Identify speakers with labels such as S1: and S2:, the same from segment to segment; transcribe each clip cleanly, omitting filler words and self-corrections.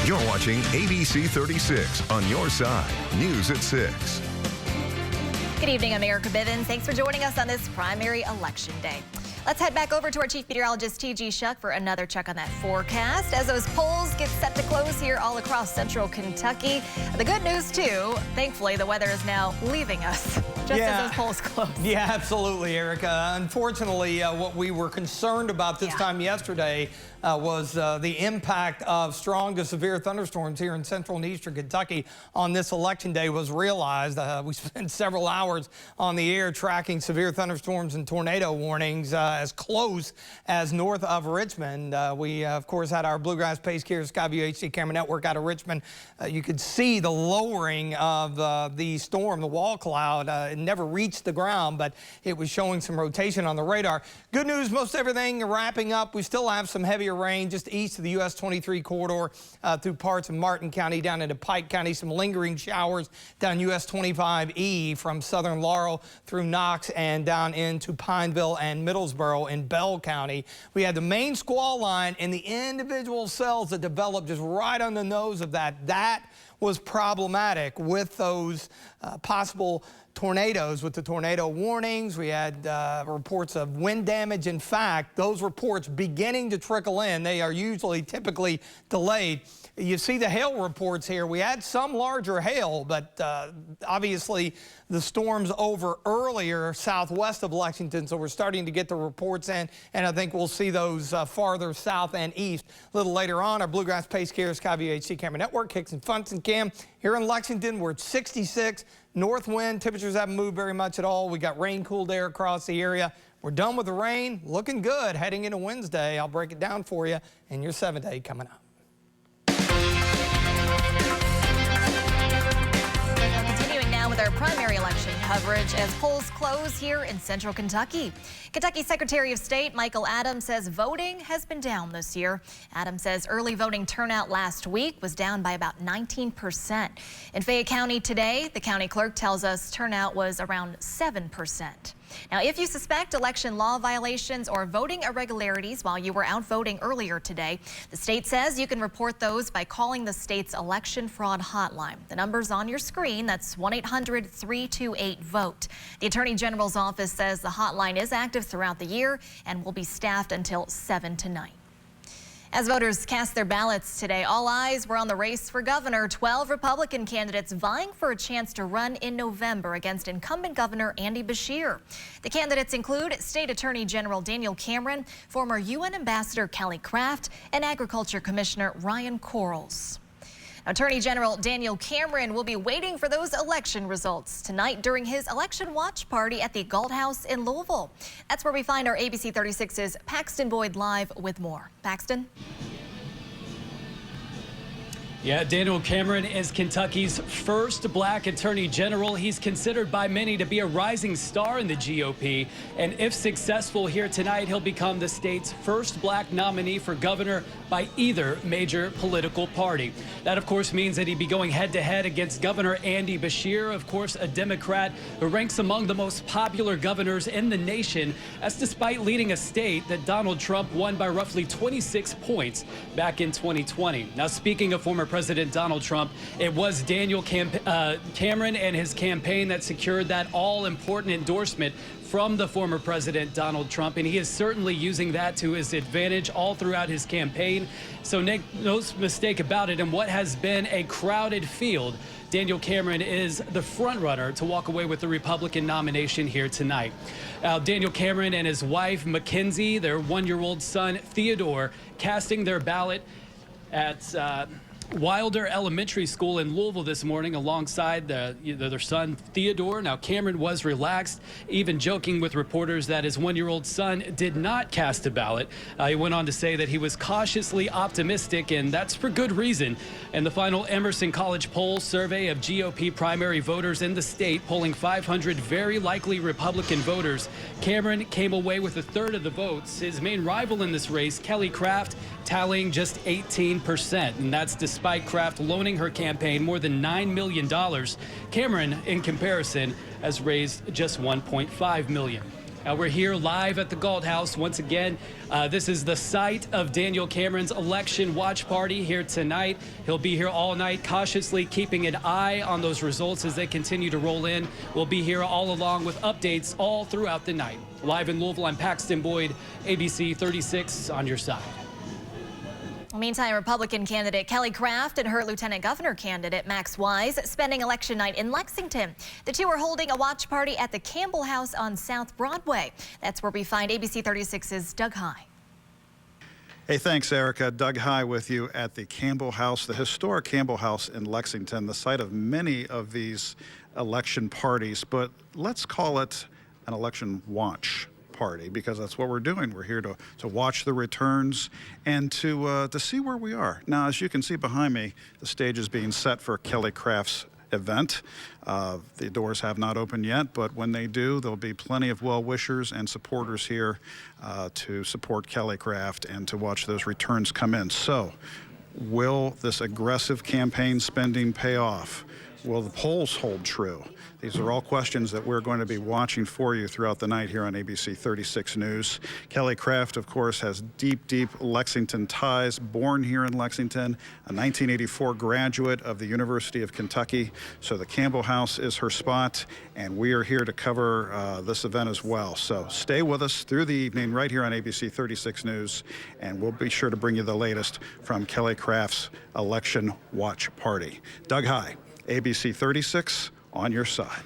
S1: You're watching ABC 36 on your side. News at 6.
S2: Good evening, I'm Erica Bivens. Thanks for joining us on this primary election day. Let's head back over to our chief meteorologist, T.G. Shuck, for another check on that forecast as those polls get set to close here all across central Kentucky. The good news, too, thankfully, the weather is now leaving us just as those polls close.
S3: Yeah, absolutely, Erica. Unfortunately, what we were concerned about this time yesterday was the impact of strong to severe thunderstorms here in central and eastern Kentucky on this election day was realized. We spent several hours on the air tracking severe thunderstorms and tornado warnings as close as north of Richmond. We, of course, had our Bluegrass Pace Care Skyview HD camera network out of Richmond. You could see the lowering of the storm, the wall cloud. It never reached the ground, but it was showing some rotation on the radar. Good news, most everything wrapping up. We still have some heavier rain just east of the US 23 corridor through parts of Martin County down into Pike County. Some lingering showers down US 25E from southern Laurel through Knox and down into Pineville and Middlesboro in Bell County. We had the main squall line and the individual cells that developed just right on the nose of that. That was problematic with those possible tornadoes, with the tornado warnings. We had reports of wind damage. In fact, those reports beginning to trickle in. They are usually typically delayed. You see the hail reports here. We had some larger hail, but obviously the storm's over earlier southwest of Lexington, so we're starting to get the reports in, and I think we'll see those farther south and east a little later on. Our Bluegrass Pace Care Skyview HD camera network, Hicks and Funson Cam. Here in Lexington, we're at 66. North wind, temperatures haven't moved very much at all. We got rain, cooled air across the area. We're done with the rain, looking good heading into Wednesday. I'll break it down for you in your 7-day coming up.
S2: Continuing now with our primary election coverage as polls close here in central Kentucky. Kentucky Secretary of State Michael Adams says voting has been down this year. Adams says early voting turnout last week was down by about 19%. In Fayette County today, the county clerk tells us turnout was around 7%. Now, if you suspect election law violations or voting irregularities while you were out voting earlier today, the state says you can report those by calling the state's election fraud hotline. The number's on your screen. That's 1-800-328-VOTE. The Attorney General's office says the hotline is active throughout the year and will be staffed until 7 tonight. As voters cast their ballots today, all eyes were on the race for governor. 12 Republican candidates vying for a chance to run in November against incumbent Governor Andy Beshear. The candidates include State Attorney General Daniel Cameron, former UN Ambassador Kelly Craft, and Agriculture Commissioner Ryan Quarles. Attorney General Daniel Cameron will be waiting for those election results tonight during his election watch party at the Galt House in Louisville. That's where we find our ABC 36's Paxton Boyd live with more. Paxton?
S4: Yeah, Daniel Cameron is Kentucky's first black attorney general. He's considered by many to be a rising star in the GOP. And if successful here tonight, he'll become the state's first black nominee for governor by either major political party. That, of course, means that he'd be going head-to-head against Governor Andy Beshear, of course, a Democrat who ranks among the most popular governors in the nation. That's despite leading a state that Donald Trump won by roughly 26 points back in 2020. Now, speaking of former President Donald Trump, it was Daniel Cameron and his campaign that secured that all-important endorsement from the former President Donald Trump, and he is certainly using that to his advantage all throughout his campaign. So make no mistake about it, in what has been a crowded field, Daniel Cameron is the front runner to walk away with the Republican nomination here tonight. Daniel Cameron and his wife, Mackenzie, their one-year-old son, Theodore, casting their ballot at Wilder Elementary School in Louisville this morning alongside their son Theodore. Now, Cameron was relaxed, even joking with reporters that his one-year-old son did not cast a ballot. He went on to say that he was cautiously optimistic, and that's for good reason. And the final Emerson College poll survey of GOP primary voters in the state, polling 500 very likely Republican voters, Cameron came away with a third of the votes. His main rival in this race, Kelly Craft, tallying just 18%, and that's despite Craft loaning her campaign more than $9 million. Cameron, in comparison, has raised just $1.5 million. We're here live at the Galt House once again. This is the site of Daniel Cameron's election watch party here tonight. He'll be here all night, cautiously keeping an eye on those results as they continue to roll in. We'll be here all along with updates all throughout the night. Live in Louisville, I'm Paxton Boyd, ABC 36 on your side.
S2: Meantime, Republican candidate Kelly Craft and her lieutenant governor candidate Max Wise spending election night in Lexington. The two are holding a watch party at the Campbell House on South Broadway. That's where we find ABC 36's Doug High.
S5: Hey, thanks, Erica. Doug High with you at the Campbell House, the historic Campbell House in Lexington, the site of many of these election parties, but let's call it an election watch party because that's what we're doing. We're here to watch the returns and to see where we are. Now, as you can see behind me, the stage is being set for Kelly Craft's event. The doors have not opened yet, but when they do, there'll be plenty of well-wishers and supporters here to support Kelly Craft and to watch those returns come in. So, will this aggressive campaign spending pay off? Will the polls hold true? These are all questions that we're going to be watching for you throughout the night here on ABC 36 News. Kelly Craft, of course, has deep Lexington ties, born here in Lexington, a 1984 graduate of the University of Kentucky. So the Campbell House is her spot, and we are here to cover this event as well. So stay with us through the evening right here on ABC 36 News, and we'll be sure to bring you the latest from Kelly Craft's election watch party. Doug High, ABC 36 on your side.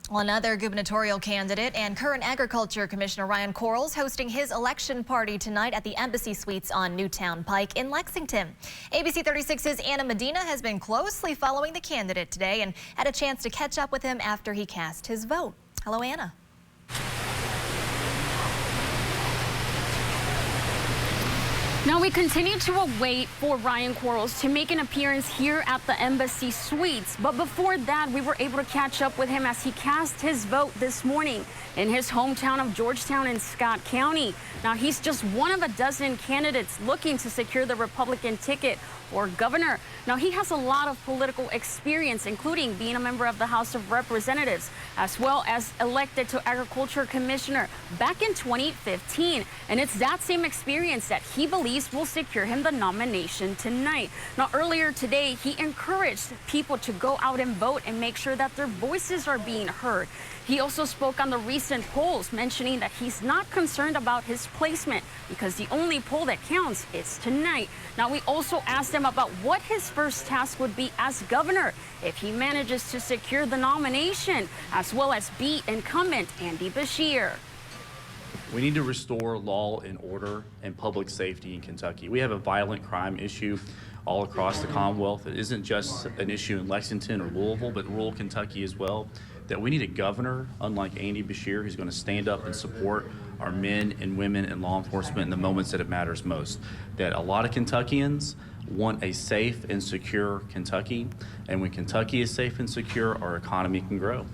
S2: Well, another gubernatorial candidate and current Agriculture Commissioner Ryan Quarles hosting his election party tonight at the Embassy Suites on Newtown Pike in Lexington. ABC 36's Anna Medina has been closely following the candidate today and had a chance to catch up with him after he cast his vote. Hello, Anna.
S6: Now we continue to await for Ryan Quarles to make an appearance here at the Embassy Suites. But before that, we were able to catch up with him as he cast his vote this morning in his hometown of Georgetown in Scott County. Now he's just one of a dozen candidates looking to secure the Republican ticket or governor. Now he has a lot of political experience, including being a member of the House of Representatives, as well as elected to Agriculture Commissioner back in 2015. And it's that same experience that he believes will secure him the nomination tonight. Now earlier today, he encouraged people to go out and vote and make sure that their voices are being heard. He also spoke on the recent polls, mentioning that he's not concerned about his placement because the only poll that counts is tonight. Now, we also asked him about what his first task would be as governor if he manages to secure the nomination, as well as beat incumbent Andy Beshear.
S7: We need to restore law and order and public safety in Kentucky. We have a violent crime issue all across the Commonwealth. It isn't just an issue in Lexington or Louisville, but rural Kentucky as well. That we need a governor, unlike Andy Beshear, who's going to stand up and support our men and women in law enforcement in the moments that it matters most. That a lot of Kentuckians want a safe and secure Kentucky, and when Kentucky is safe and secure, our economy can grow.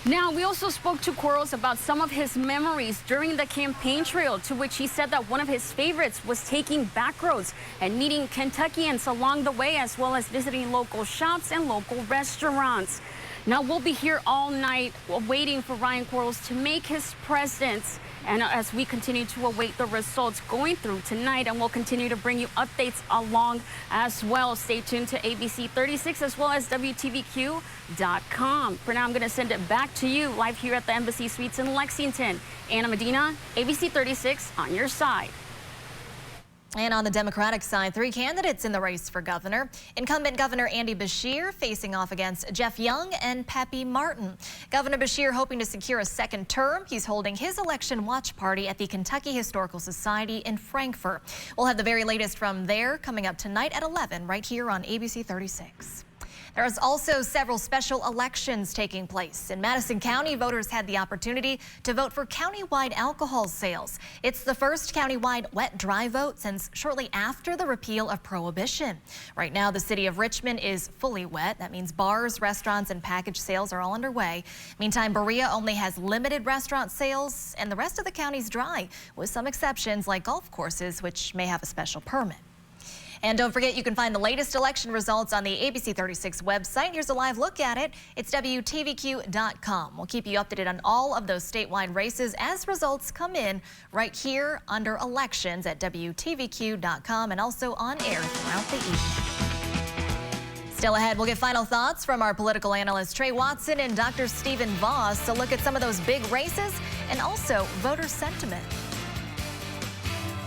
S6: Now, we also spoke to Quarles about some of his memories during the campaign trail, to which he said that one of his favorites was taking back roads and meeting Kentuckians along the way, as well as visiting local shops and local restaurants. Now, we'll be here all night waiting for Ryan Quarles to make his presence. And as we continue to await the results going through tonight, and we'll continue to bring you updates along as well. Stay tuned to ABC 36 as well as WTVQ.com. For now, I'm going to send it back to you live here at the Embassy Suites in Lexington. Anna Medina, ABC 36 on your side.
S2: And on the Democratic side, 3 candidates in the race for governor. Incumbent Governor Andy Beshear facing off against Jeff Young and Pappy Martin. Governor Beshear hoping to secure a second term. He's holding his election watch party at the Kentucky Historical Society in Frankfort. We'll have the very latest from there coming up tonight at 11 right here on ABC 36. There's also several special elections taking place. In Madison County, voters had the opportunity to vote for countywide alcohol sales. It's the first countywide wet-dry vote since shortly after the repeal of Prohibition. Right now, the city of Richmond is fully wet. That means bars, restaurants, and package sales are all underway. Meantime, Berea only has limited restaurant sales, and the rest of the county's dry, with some exceptions like golf courses, which may have a special permit. And don't forget, you can find the latest election results on the ABC 36 website. Here's a live look at it. It's WTVQ.com. We'll keep you updated on all of those statewide races as results come in right here under elections at WTVQ.com and also on air throughout the evening. Still ahead, we'll get final thoughts from our political analyst Trey Watson and Dr. Stephen Voss to look at some of those big races and also voter sentiment.